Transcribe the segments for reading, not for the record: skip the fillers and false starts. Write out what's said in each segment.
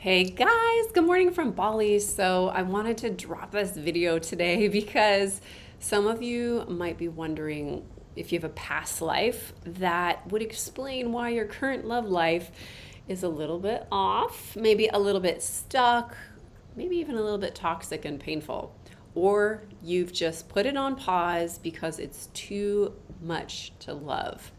Hey guys, good morning from Bali. So I wanted to drop this video today because some of you might be wondering if you have a past life that would explain why your current love life is a little bit off, maybe a little bit stuck, maybe even a little bit toxic and painful. Or you've just put it on pause because it's too much to love.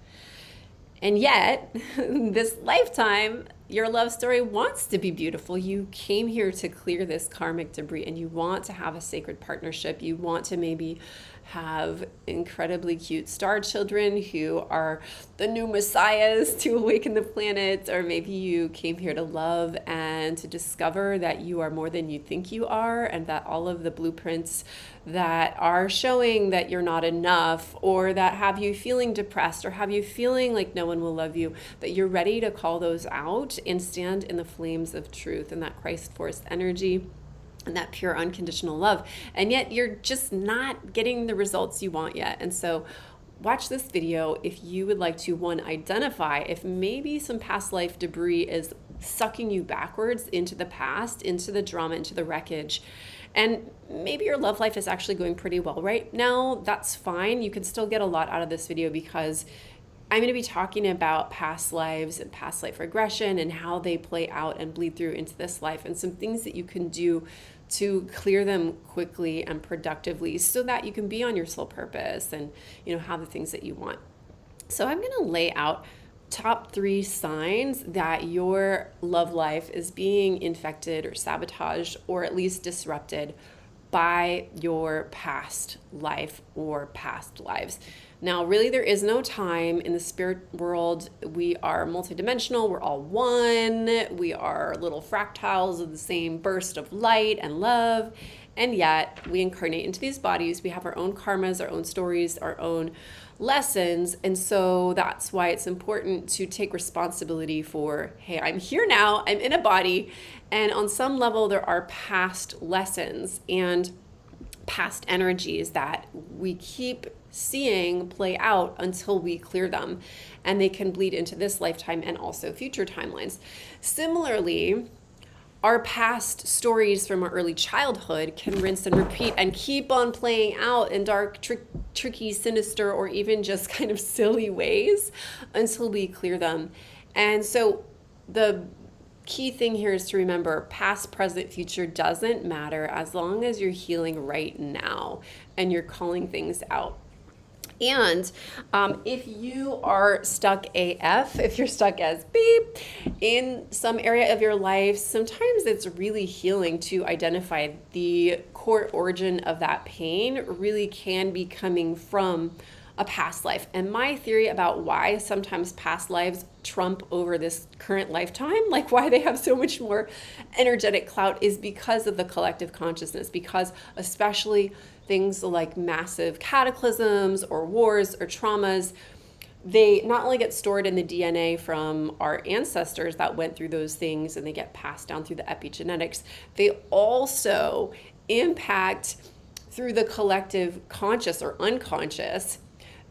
And yet, this lifetime, your love story wants to be beautiful. You came here to clear this karmic debris and you want to have a sacred partnership. You want to maybe have incredibly cute star children who are the new messiahs to awaken the planet. Or maybe you came here to love and to discover that you are more than you think you are, and that all of the blueprints that are showing that you're not enough, or that have you feeling depressed, or have you feeling like no one will love you, that you're ready to call those out and stand in the flames of truth and that Christ force energy and that pure unconditional love. And yet you're just not getting the results you want yet. And so watch this video if you would like to, one, identify if maybe some past life debris is sucking you backwards into the past, into the drama, into the wreckage. And maybe your love life is actually going pretty well right now. That's fine. You can still get a lot out of this video because I'm going to be talking about past lives and past life regression and how they play out and bleed through into this life, and some things that you can do to clear them quickly and productively so that you can be on your soul purpose and, have the things that you want. So I'm going to lay out top 3 signs that your love life is being infected or sabotaged or at least disrupted by your past life or past lives. Now, really, there is no time in the spirit world. We are multidimensional. We're all one. We are little fractals of the same burst of light and love. And yet we incarnate into these bodies. We have our own karmas, our own stories, our own lessons. And so that's why it's important to take responsibility for, hey, I'm here now, I'm in a body. And on some level, there are past lessons and past energies that we keep seeing play out until we clear them. And they can bleed into this lifetime and also future timelines. Similarly, our past stories from our early childhood can rinse and repeat and keep on playing out in dark, tricky, sinister, or even just kind of silly ways until we clear them. And so the key thing here is to remember past, present, future doesn't matter as long as you're healing right now and you're calling things out. And if you are stuck AF, if you're stuck as beep in some area of your life, sometimes it's really healing to identify the core origin of that pain really can be coming from a past life. And my theory about why sometimes past lives trump over this current lifetime, like why they have so much more energetic clout, is because of the collective consciousness, because especially things like massive cataclysms or wars or traumas, they not only get stored in the DNA from our ancestors that went through those things and they get passed down through the epigenetics, they also impact through the collective conscious or unconscious,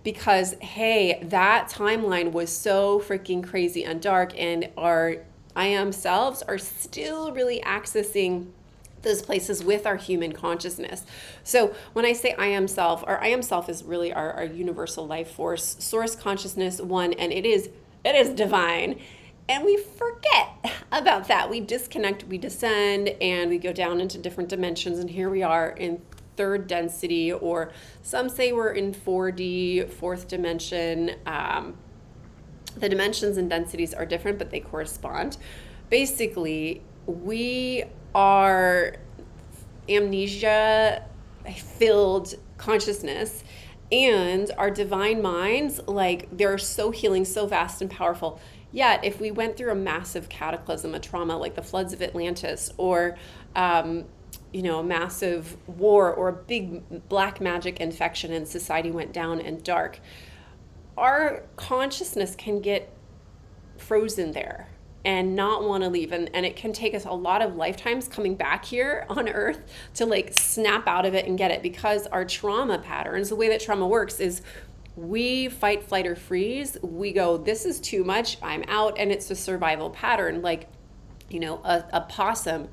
because hey, that timeline was so freaking crazy and dark, and our I am selves are still really accessing those places with our human consciousness. So when I say I am self, our I am self is really our universal life force, source consciousness, one, and it is divine. And we forget about that. We disconnect, we descend, and we go down into different dimensions. And here we are in 3rd density, or some say we're in 4D, 4th dimension. The dimensions and densities are different, but they correspond. Basically, we are amnesia filled consciousness, and our divine minds, like, they're so healing, so vast and powerful. Yet if we went through a massive cataclysm, a trauma like the floods of Atlantis, or a massive war, or a big black magic infection and society went down and dark, our consciousness can get frozen there and not want to leave. And it can take us a lot of lifetimes coming back here on earth to like snap out of it and get it, because our trauma patterns, the way that trauma works is we fight, flight, or freeze. We go, this is too much, I'm out. And it's a survival pattern. Like A possum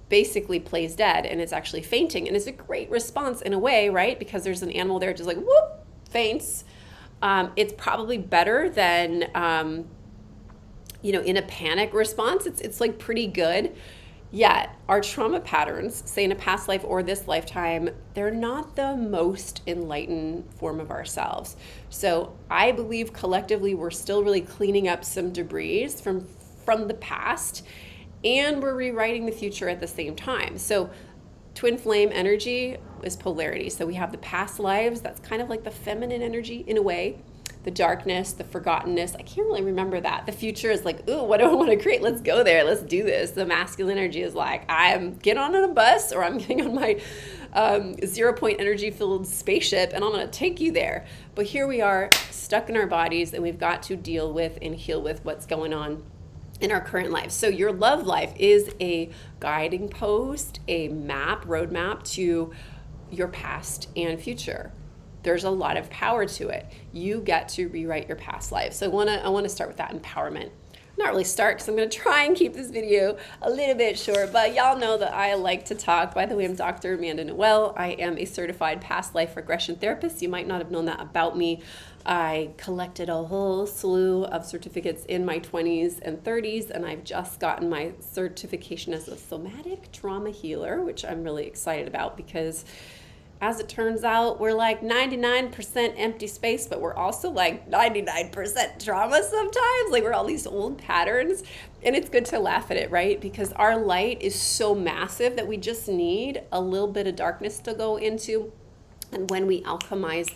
basically plays dead and it's actually fainting. And it's a great response in a way, right? Because there's an animal there just like, whoop, faints. It's probably better than, in a panic response. It's like pretty good. Yet our trauma patterns, say in a past life or this lifetime, they're not the most enlightened form of ourselves. So I believe collectively we're still really cleaning up some debris from the past, and we're rewriting the future at the same time. So twin flame energy is polarity. So we have the past lives, that's kind of like the feminine energy in a way. The darkness, the forgottenness, I can't really remember that. The future is like, ooh, what do I want to create? Let's go there. Let's do this. The masculine energy is like, I'm getting on a bus, or I'm getting on my 0-point energy filled spaceship and I'm going to take you there. But here we are stuck in our bodies, and we've got to deal with and heal with what's going on in our current life. So your love life is a guiding post, a roadmap to your past and future. There's a lot of power to it. You get to rewrite your past life. So I want to start with that empowerment. Not really start, because I'm going to try and keep this video a little bit short, but y'all know that I like to talk. By the way, I'm Dr. Amanda Noelle. I am a certified past life regression therapist. You might not have known that about me. I collected a whole slew of certificates in my 20s and 30s, and I've just gotten my certification as a somatic trauma healer, which I'm really excited about, because as it turns out, we're like 99% empty space, but we're also like 99% trauma sometimes. Like, we're all these old patterns, and it's good to laugh at it, right? Because our light is so massive that we just need a little bit of darkness to go into. And when we alchemize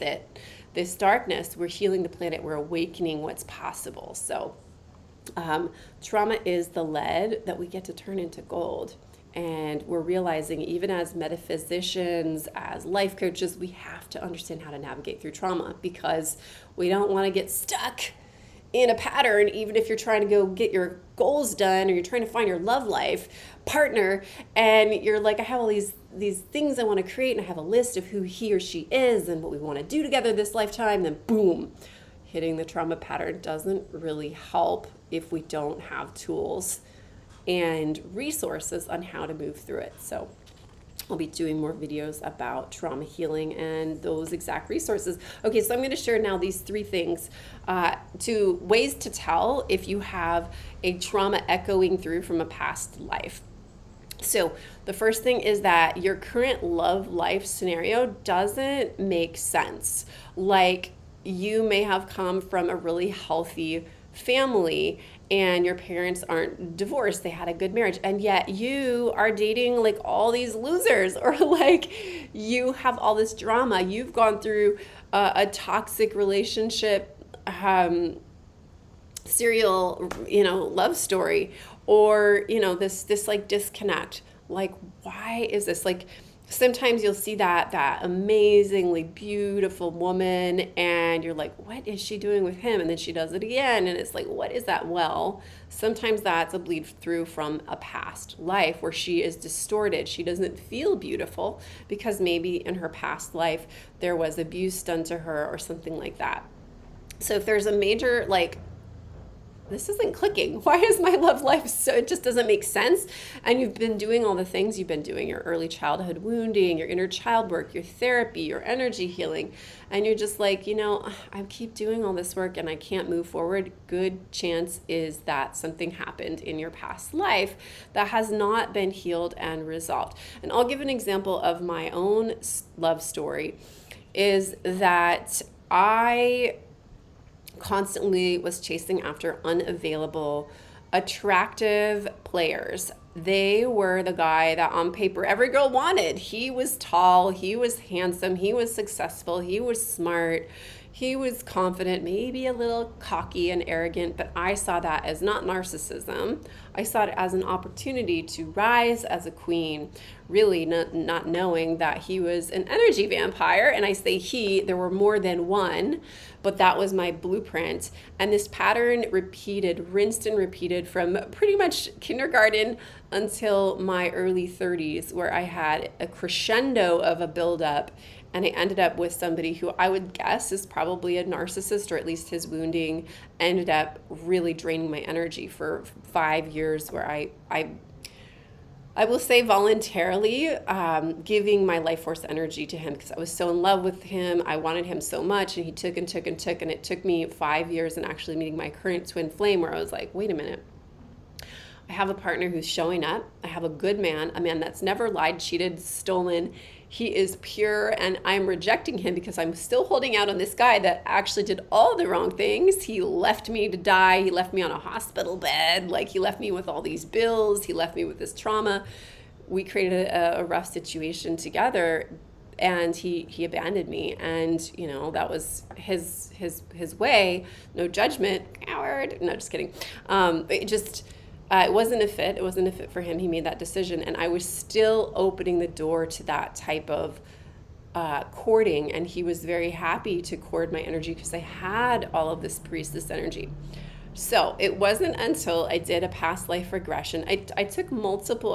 this darkness, we're healing the planet, we're awakening what's possible. So trauma is the lead that we get to turn into gold. And we're realizing, even as metaphysicians, as life coaches, we have to understand how to navigate through trauma, because we don't want to get stuck in a pattern, even if you're trying to go get your goals done, or you're trying to find your love life partner, and you're like, I have all these things I want to create, and I have a list of who he or she is and what we want to do together this lifetime. Then boom, hitting the trauma pattern doesn't really help if we don't have tools and resources on how to move through it. So I'll be doing more videos about trauma healing and those exact resources. Okay, so I'm going to share now these 3 things, ways to tell if you have a trauma echoing through from a past life. So the first thing is that your current love life scenario doesn't make sense. Like, you may have come from a really healthy family, and your parents aren't divorced, they had a good marriage, and yet you are dating like all these losers, or like you have all this drama. You've gone through a toxic relationship, serial, love story, or this like disconnect. Like, why is this? Like, sometimes you'll see that amazingly beautiful woman, and you're like, what is she doing with him? And then she does it again, and it's like, what is that? Well, sometimes that's a bleed through from a past life where she is distorted. She doesn't feel beautiful because maybe in her past life there was abuse done to her or something like that. So if there's a major, like, this isn't clicking, why is my love life so, it just doesn't make sense, and you've been doing all the things you've been doing, your early childhood wounding, your inner child work, your therapy, your energy healing, and you're just like, I keep doing all this work and I can't move forward, good chance is that something happened in your past life that has not been healed and resolved. And I'll give an example of my own love story, is that I constantly was chasing after unavailable, attractive players. They were the guy that on paper every girl wanted. He was tall, he was handsome, he was successful, he was smart, he was confident, maybe a little cocky and arrogant, but I saw that as not narcissism. I saw it as an opportunity to rise as a queen, really not knowing that he was an energy vampire. And I say he, there were more than one, but that was my blueprint. And this pattern repeated, rinsed and repeated from pretty much kindergarten until my early 30s, where I had a crescendo of a buildup. And I ended up with somebody who I would guess is probably a narcissist, or at least his wounding ended up really draining my energy for 5 years, where I will say voluntarily giving my life force energy to him, because I was so in love with him. I wanted him so much, and he took and took and took. And it took me 5 years and actually meeting my current twin flame, where I was like, wait a minute. I have a partner who's showing up. I have a good man, a man that's never lied, cheated, stolen. He is pure, and I'm rejecting him because I'm still holding out on this guy that actually did all the wrong things. He left me to die. He left me on a hospital bed. Like, he left me with all these bills. He left me with this trauma. We created a rough situation together, and he abandoned me. And, that was his way. No judgment. Coward. No, just kidding. It wasn't a fit. It wasn't a fit for him. He made that decision. And I was still opening the door to that type of courting. And he was very happy to court my energy because I had all of this priestess energy. So it wasn't until I did a past life regression. I took multiple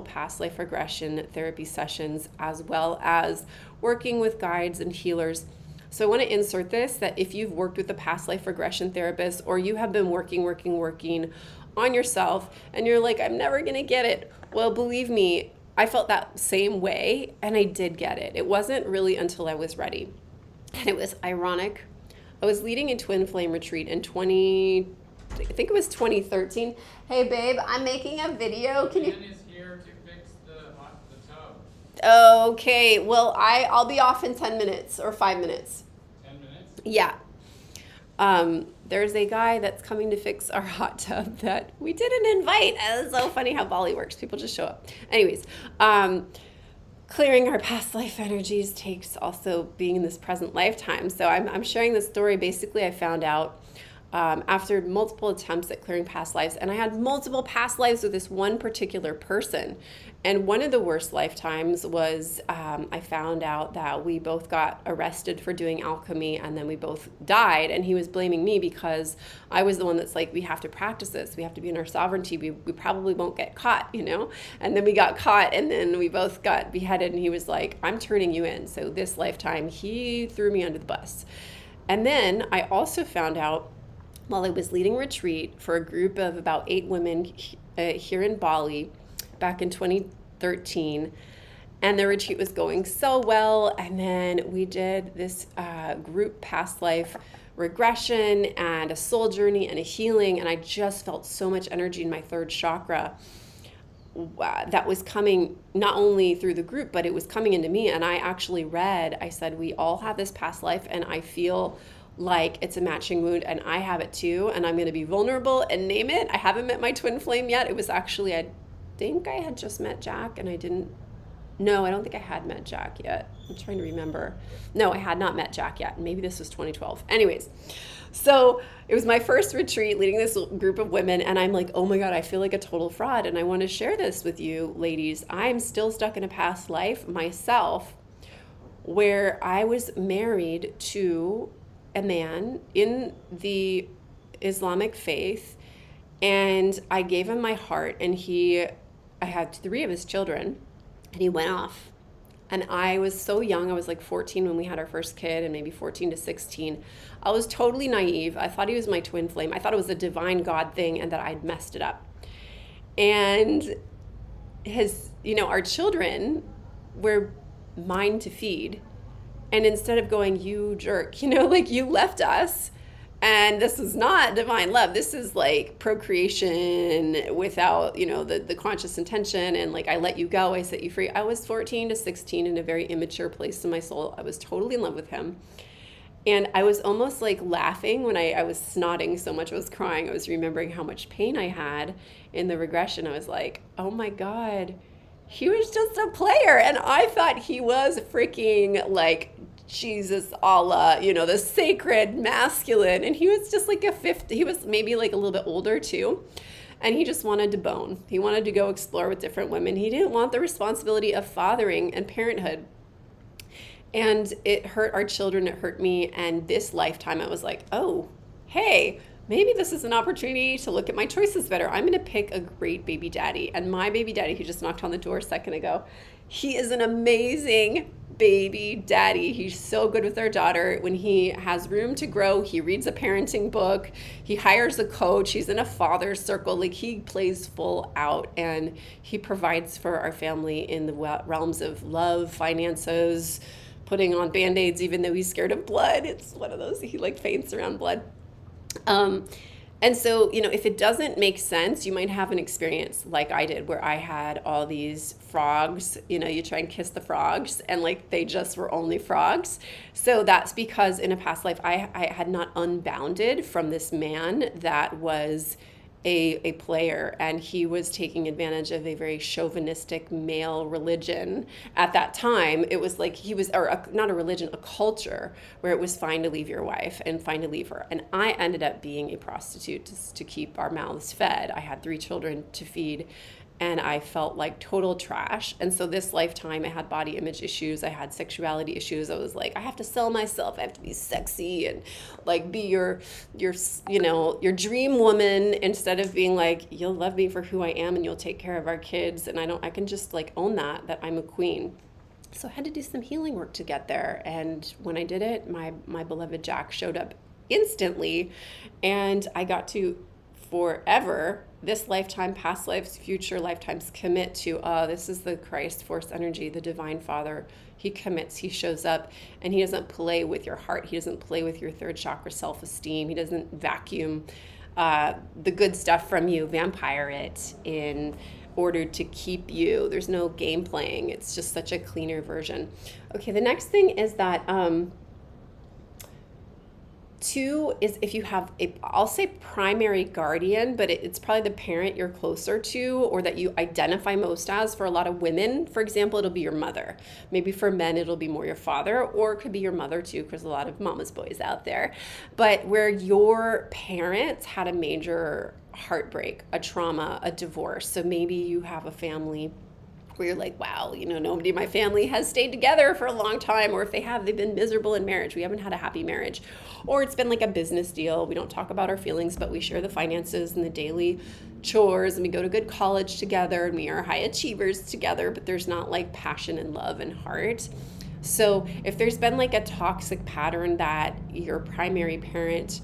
past life regression therapy sessions, as well as working with guides and healers. So I want to insert this, that if you've worked with a past life regression therapist, or you have been working on yourself and you're like, I'm never going to get it. Well, believe me, I felt that same way, and I did get it. It wasn't really until I was ready. And it was ironic. I was leading a twin flame retreat in I think it was 2013. Hey babe, I'm making a video. Can you? Dan is here to fix the tub. Okay, well, I'll be off in 10 minutes or 5 minutes. 10 minutes? Yeah. There's a guy that's coming to fix our hot tub that we didn't invite. It's so funny how Bali works. People just show up. Anyways, clearing our past life energies takes also being in this present lifetime. So I'm sharing this story. Basically, I found out after multiple attempts at clearing past lives, and I had multiple past lives with this one particular person. And one of the worst lifetimes was I found out that we both got arrested for doing alchemy, and then we both died. And he was blaming me because I was the one that's like, we have to practice this. We have to be in our sovereignty. We probably won't get caught, And then we got caught, and then we both got beheaded. And he was like, I'm turning you in. So this lifetime, he threw me under the bus. And then I also found out, while I was leading a retreat for a group of about 8 women here in Bali back in 2013, and the retreat was going so well, and then we did this group past life regression and a soul journey and a healing, and I just felt so much energy in my third chakra that was coming not only through the group, but it was coming into me. And I actually I said, we all have this past life, and I feel like it's a matching wound, and I have it too, and I'm going to be vulnerable and name it. I haven't met my twin flame yet. It was actually, I think I had just met Jack, and I don't think I had met Jack yet. I'm trying to remember. No, I had not met Jack yet. Maybe this was 2012. Anyways, so it was my first retreat leading this group of women, and I'm like, oh my God, I feel like a total fraud, and I want to share this with you ladies. I'm still stuck in a past life myself where I was married to a man in the Islamic faith, and I gave him my heart, and I had 3 of his children, and he went off. And I was so young. I was like 14 when we had our first kid, and maybe 14 to 16. I was totally naive. I thought he was my twin flame. I thought it was a divine God thing, and that I'd messed it up. And our children were mine to feed. And instead of going, you jerk, you left us, and this is not divine love. This is like procreation without, the conscious intention. And like, I let you go, I set you free. I was 14 to 16 in a very immature place in my soul. I was totally in love with him. And I was almost like laughing when I was snotting so much. I was crying. I was remembering how much pain I had in the regression. I was like, oh my God, he was just a player. And I thought he was freaking like Jesus, Allah, the sacred masculine. And he was just like he was maybe like a little bit older too. And he just wanted to bone. He wanted to go explore with different women. He didn't want the responsibility of fathering and parenthood. And it hurt our children. It hurt me. And this lifetime, I was like, oh, hey, maybe this is an opportunity to look at my choices better. I'm going to pick a great baby daddy. And my baby daddy, who just knocked on the door a second ago, he is an amazing baby daddy. He's so good with our daughter. When he has room to grow, he reads a parenting book. He hires a coach. He's in a father's circle. Like, he plays full out, and he provides for our family in the realms of love, finances, putting on Band-Aids even though he's scared of blood. It's one of those, he like faints around blood. And so, if it doesn't make sense, you might have an experience like I did where I had all these frogs. You try and kiss the frogs and like they just were only frogs. So that's because in a past life, I had not unbounded from this man that was a player, and he was taking advantage of a very chauvinistic male religion. At that time, it was like not a religion, a culture where it was fine to leave your wife and fine to leave her. And I ended up being a prostitute to keep our mouths fed. I had 3 children to feed, and I felt like total trash. And so this lifetime, I had body image issues. I had sexuality issues. I was like, I have to sell myself. I have to be sexy and like be your dream woman, instead of being like, you'll love me for who I am and you'll take care of our kids. And I can just like own that I'm a queen. So I had to do some healing work to get there. And when I did it, my beloved Jack showed up instantly, and I got to forever, this lifetime, past lives, future lifetimes, commit to, this is the Christ force energy, the divine father. He commits, he shows up, and he doesn't play with your heart. He doesn't play with your 3rd chakra self-esteem. He doesn't vacuum the good stuff from you, vampire it in order to keep you. There's no game playing. It's just such a cleaner version. Okay, the next thing is that 2 is if you have I'll say primary guardian, but it's probably the parent you're closer to or that you identify most as. For a lot of women, for example, it'll be your mother. Maybe for men, it'll be more your father, or it could be your mother too, because a lot of mama's boys out there. But where your parents had a major heartbreak, a trauma, a divorce. So maybe you have a family where you're like, wow, nobody in my family has stayed together for a long time, or if they have, they've been miserable in marriage. We haven't had a happy marriage. Or it's been like a business deal. We don't talk about our feelings, but we share the finances and the daily chores, and we go to good college together, and we are high achievers together, but there's not like passion and love and heart. So if there's been like a toxic pattern that your primary parent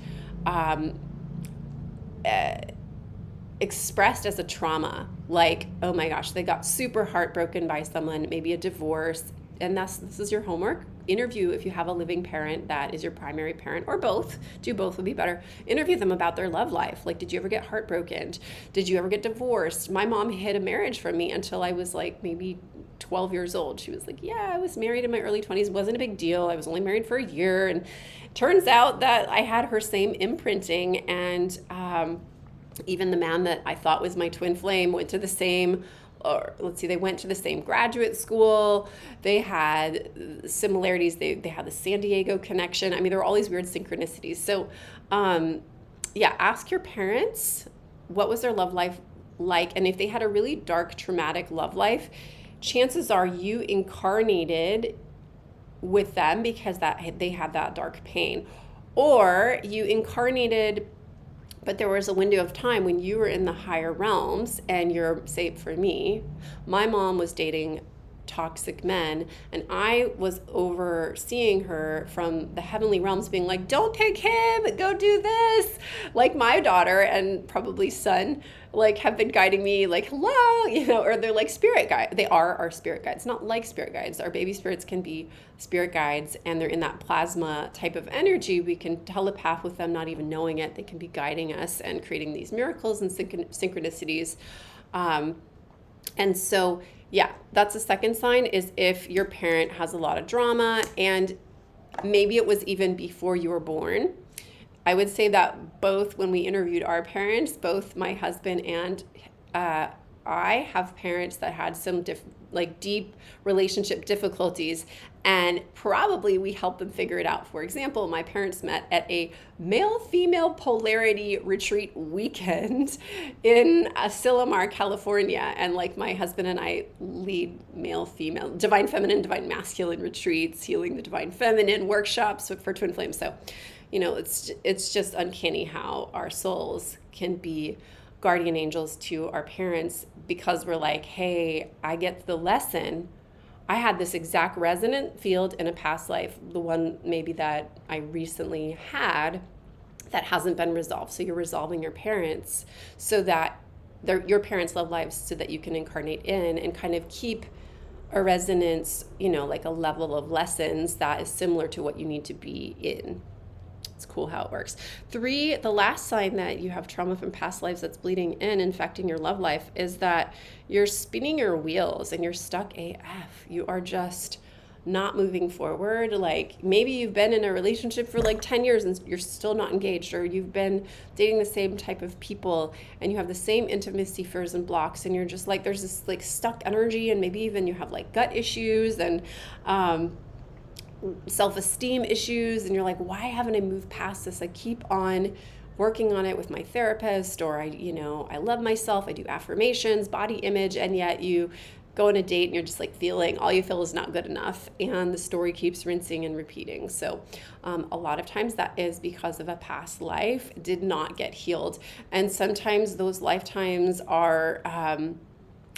expressed as a trauma, like, oh my gosh, they got super heartbroken by someone, maybe a divorce, and this is your homework. Interview, if you have a living parent that is your primary parent, or both, both would be better. Interview them about their love life. Like, did you ever get heartbroken? Did you ever get divorced? My mom hid a marriage from me until I was like maybe 12 years old. She was like, yeah, I was married in my early 20s. It wasn't a big deal. I was only married for a year. And it turns out that I had her same imprinting, and even the man that I thought was my twin flame went to the same, they went to the same graduate school. They had similarities. They had the San Diego connection. I mean, there were all these weird synchronicities. So, ask your parents, what was their love life like? And if they had a really dark, traumatic love life, chances are you incarnated with them because they had that dark pain. Or you incarnated, but there was a window of time when you were in the higher realms, and say for me, my mom was dating toxic men, and I was overseeing her from the heavenly realms being like, don't take him, go do this. Like, my daughter and probably son like have been guiding me like, hello, or they're like spirit guide. They are our spirit guides, not like spirit guides. Our baby spirits can be spirit guides, and they're in that plasma type of energy. We can telepath with them, not even knowing it. They can be guiding us and creating these miracles and synchronicities. And so, that's the second sign, is if your parent has a lot of drama, and maybe it was even before you were born. I would say that both when we interviewed our parents, both my husband and I have parents that had some deep relationship difficulties, and probably we helped them figure it out. For example, my parents met at a male-female polarity retreat weekend in Asilomar, California, and like my husband and I lead male-female, divine feminine, divine masculine retreats, healing the divine feminine workshops for twin flames. So, it's just uncanny how our souls can be guardian angels to our parents, because we're like, hey, I get the lesson I had this exact resonant field in a past life, the one maybe that I recently had, that hasn't been resolved. So you're resolving your parents so that your parents' love lives so that you can incarnate in and kind of keep a resonance, like a level of lessons that is similar to what you need to be in. It's cool how it works. 3, the last sign that you have trauma from past lives that's bleeding in, infecting your love life, is that you're spinning your wheels and you're stuck AF. You are just not moving forward. Like maybe you've been in a relationship for like 10 years and you're still not engaged, or you've been dating the same type of people and you have the same intimacy fears and blocks, and you're just like, there's this like stuck energy, and maybe even you have like gut issues and self-esteem issues, and you're like, why haven't I moved past this? I keep on working on it with my therapist, or I love myself, I do affirmations, body image, and yet you go on a date and you're just like all you feel is not good enough, and the story keeps rinsing and repeating. So a lot of times that is because of a past life did not get healed, and sometimes those lifetimes are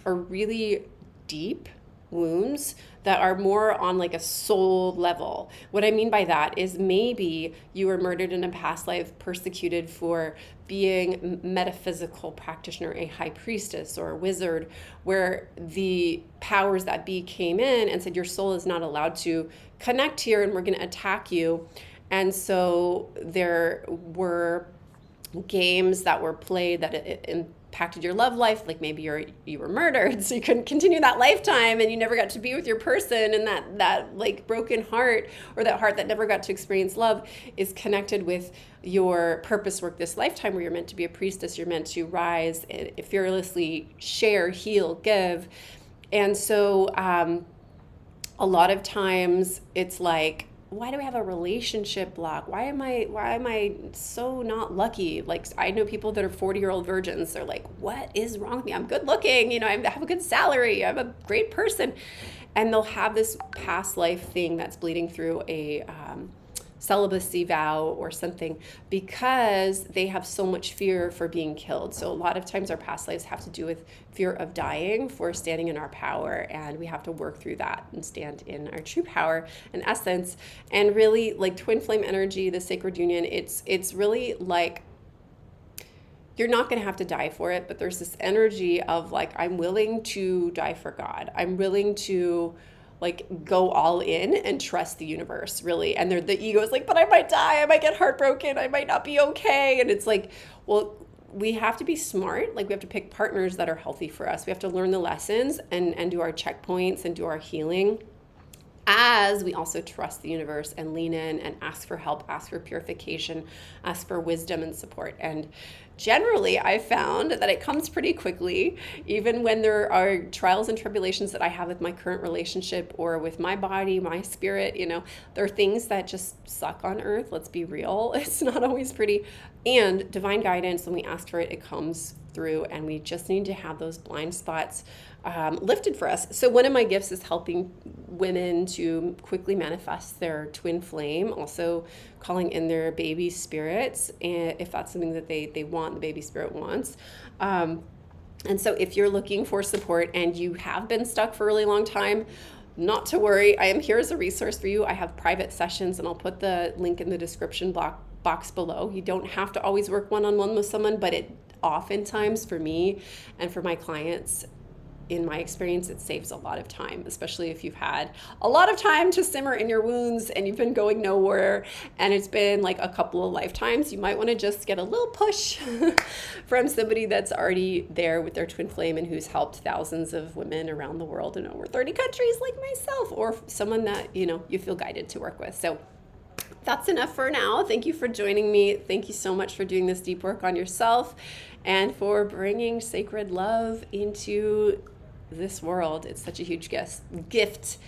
really deep wounds that are more on like a soul level. What I mean by that is maybe you were murdered in a past life, persecuted for being metaphysical practitioner, a high priestess or a wizard, where the powers that be came in and said your soul is not allowed to connect here and we're going to attack you. And so there were games that were played that impacted your love life, like maybe you were murdered, so you couldn't continue that lifetime and you never got to be with your person, and that like broken heart, or that heart that never got to experience love, is connected with your purpose work this lifetime, where you're meant to be a priestess, you're meant to rise and fearlessly share, heal, give. And so a lot of times it's like, why do I have a relationship block? Why am I so not lucky? Like, I know people that are 40-year-old virgins. They're like, what is wrong with me? I'm good looking, I have a good salary, I'm a great person. And they'll have this past life thing that's bleeding through a celibacy vow or something, because they have so much fear for being killed. So a lot of times our past lives have to do with fear of dying for standing in our power, and we have to work through that and stand in our true power and essence. And really, like twin flame energy, the sacred union, it's really like, you're not going to have to die for it, but there's this energy of like, I'm willing to die for God. I'm willing to like go all in and trust the universe, really. And the ego is like, but I might die, I might get heartbroken, I might not be okay. And it's like, well, we have to be smart. Like, we have to pick partners that are healthy for us. We have to learn the lessons and do our checkpoints and do our healing, as we also trust the universe and lean in and ask for help, ask for purification, ask for wisdom and support. And generally, I've found that it comes pretty quickly, even when there are trials and tribulations that I have with my current relationship or with my body, my spirit. There are things that just suck on earth. Let's be real. It's not always pretty. And divine guidance, when we ask for it, it comes through, and we just need to have those blind spots lifted for us. So one of my gifts is helping women to quickly manifest their twin flame, also calling in their baby spirits, and if that's something that they want, the baby spirit wants. And so if you're looking for support and you have been stuck for a really long time, not to worry, I am here as a resource for you. I have private sessions, and I'll put the link in the description box below. You don't have to always work one-on-one with someone, but it oftentimes, for me and for my clients, in my experience, it saves a lot of time, especially if you've had a lot of time to simmer in your wounds and you've been going nowhere and it's been like a couple of lifetimes. You might want to just get a little push from somebody that's already there with their twin flame and who's helped thousands of women around the world in over 30 countries like myself, or someone that you feel guided to work with. So that's enough for now. Thank you for joining me. Thank you so much for doing this deep work on yourself and for bringing sacred love into this world. It's such a huge gift,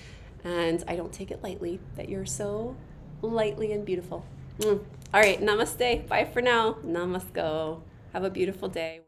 and I don't take it lightly that you're so lightly and beautiful. All right, namaste. Bye for now. Namaste. Have a beautiful day.